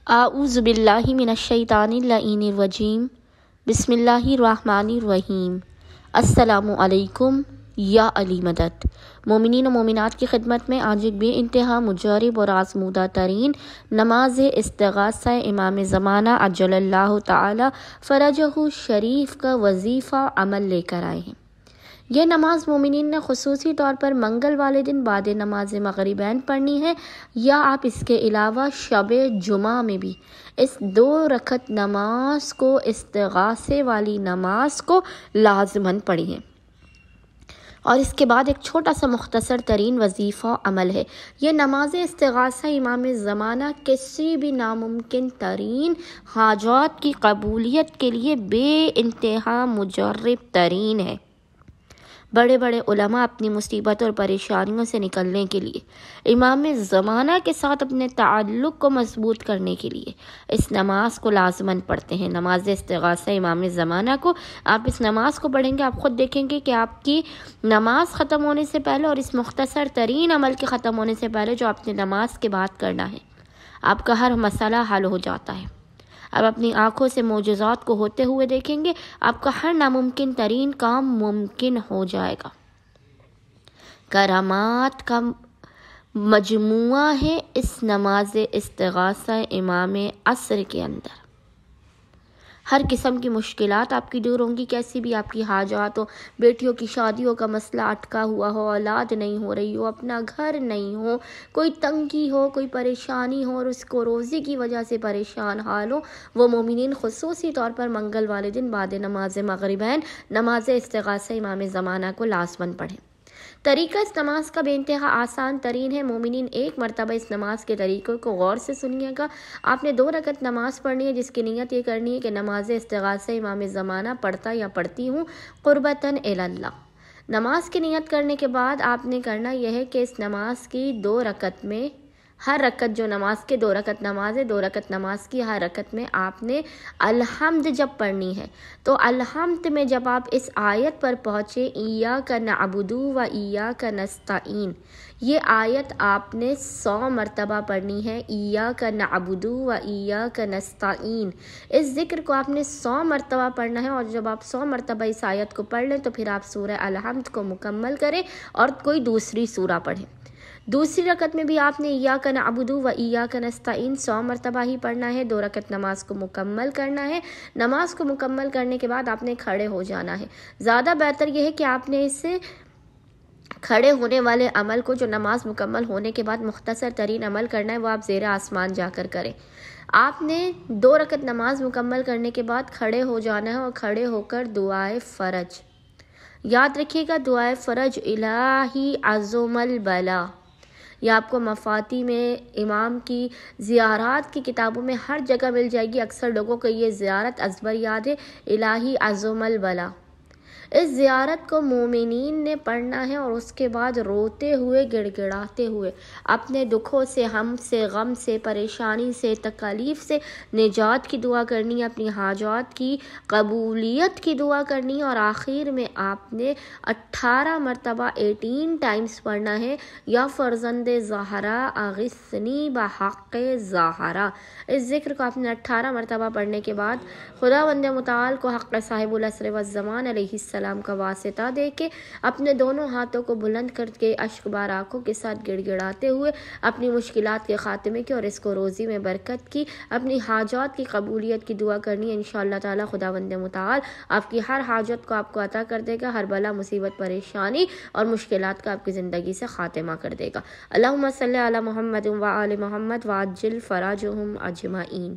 اعوذ باللہ من الشیطان اللعین الرجیم بسم اللہ الرحمن الرحیم۔ السلام علیکم یا علی مدد۔ مومنین و مومنات کی خدمت میں آج ایک بے انتہا مجرب اور آزمودہ ترین نماز استغاثہ امام زمانہ عجل اللہ تعالی فرجہ شریف کا وظیفہ عمل لے کر آئے ہیں۔ یہ نماز مومنین نے خصوصی طور پر منگل والے دن بعد نماز مغربین پڑھنی ہے، یا آپ اس کے علاوہ شب جمعہ میں بھی اس 2 رکعت نماز کو، استغاثے والی نماز کو لازماً پڑھی ہے۔ اور اس کے بعد ایک چھوٹا سا مختصر ترین وظیفہ عمل ہے۔ یہ نماز استغاثہ امام زمانہ کسی بھی ناممکن ترین حاجات کی قبولیت کے لیے بے انتہا مجرب ترین ہے۔ بڑے بڑے علماء اپنی مصیبتوں اور پریشانیوں سے نکلنے کے لیے، امام زمانہ کے ساتھ اپنے تعلق کو مضبوط کرنے کے لیے اس نماز کو لازماً پڑھتے ہیں۔ نماز استغاثہ امام زمانہ کو آپ اس نماز کو پڑھیں گے، آپ خود دیکھیں گے کہ آپ کی نماز ختم ہونے سے پہلے اور اس مختصر ترین عمل کے ختم ہونے سے پہلے جو آپ نے نماز کے بعد کرنا ہے، آپ کا ہر مسئلہ حل ہو جاتا ہے۔ آپ اپنی آنکھوں سے معجزات کو ہوتے ہوئے دیکھیں گے، آپ کا ہر ناممکن ترین کام ممکن ہو جائے گا۔ کرامات کا مجموعہ ہے اس نماز استغاثہ امام عصر کے اندر۔ ہر قسم کی مشکلات آپ کی دور ہوں گی، کیسی بھی آپ کی حاجات ہو، بیٹیوں کی شادیوں کا مسئلہ اٹکا ہوا ہو، اولاد نہیں ہو رہی ہو، اپنا گھر نہیں ہو، کوئی تنگی ہو، کوئی پریشانی ہو اور اس کو روزی کی وجہ سے پریشان حال ہو، وہ مومنین خصوصی طور پر منگل والے دن بعد نماز مغربین نماز استغاثہ امام زمانہ کو لازماً پڑھیں۔ طریقہ اس نماز کا بے انتہا آسان ترین ہے۔ مومنین ایک مرتبہ اس نماز کے طریقے کو غور سے سنیے گا۔ آپ نے 2 رکعت نماز پڑھنی ہے، جس کی نیت یہ کرنی ہے کہ نماز استغاثہ امام زمانہ پڑھتا یا پڑھتی ہوں قربتاً الی اللہ۔ نماز کی نیت کرنے کے بعد آپ نے کرنا یہ ہے کہ اس نماز کی 2 رکعت میں، ہر رکعت جو نماز کے 2 رکعت نماز ہے، 2 رکعت نماز کی ہر رکعت میں آپ نے الحمد جب پڑھنی ہے، تو الحمد میں جب آپ اس آیت پر پہنچے ایاک نعبد و ایاک نستعین، یہ آیت آپ نے 100 مرتبہ پڑھنی ہے۔ ایاک نعبد و ایاک نستعین، اس ذکر کو آپ نے 100 مرتبہ پڑھنا ہے، اور جب آپ 100 مرتبہ اس آیت کو پڑھ لیں تو پھر آپ سورہ الحمد کو مکمل کریں اور کوئی دوسری سورہ پڑھیں۔ دوسری رکعت میں بھی آپ نے ایاک نعبد و ایاک نستعین 100 مرتبہ ہی پڑھنا ہے، 2 رکعت نماز کو مکمل کرنا ہے۔ نماز کو مکمل کرنے کے بعد آپ نے کھڑے ہو جانا ہے۔ زیادہ بہتر یہ ہے کہ آپ نے اس کھڑے ہونے والے عمل کو، جو نماز مکمل ہونے کے بعد مختصر ترین عمل کرنا ہے، وہ آپ زیر آسمان جا کر کریں۔ آپ نے 2 رکعت نماز مکمل کرنے کے بعد کھڑے ہو جانا ہے، اور کھڑے ہو کر دعائے فرج، یاد رکھیے گا، دعائے فرج الہی عظم البلا، یہ آپ کو مفاتی میں امام کی زیارات کی کتابوں میں ہر جگہ مل جائے گی۔ اکثر لوگوں کو یہ زیارت ازبر یاد ہے، الہی عظم البلا۔ اس زیارت کو مومنین نے پڑھنا ہے، اور اس کے بعد روتے ہوئے، گڑ گڑاتے ہوئے اپنے دکھوں سے، ہم سے، غم سے، پریشانی سے، تکالیف سے نجات کی دعا کرنی ہے، اپنی حاجات کی قبولیت کی دعا کرنی ہے، اور آخر میں آپ نے 18 مرتبہ 18 ٹائمز پڑھنا ہے، یا فرزند زہرا اغثنی بحق زہرا۔ اس ذکر کو آپ نے 18 مرتبہ پڑھنے کے بعد خداوند متعال کو حق صاحب العصر والزمان علیہ السلام کا واسطہ دے کے اپنے دونوں ہاتھوں کو بلند کر کے اشک بار آنکھوں کے ساتھ گڑ گڑاتے ہوئے اپنی مشکلات کے خاتمے کی اور اس کو روزی میں برکت کی، اپنی حاجات کی قبولیت کی دعا کرنی ہے۔ انشاءاللہ تعالی خداوند متعال آپ کی ہر حاجت کو آپ کو عطا کر دے گا، ہر بلا مصیبت پریشانی اور مشکلات کا آپ کی زندگی سے خاتمہ کر دے گا۔ اللہم صلی علی محمد و آل محمد وعجل فراجہم اجمعین۔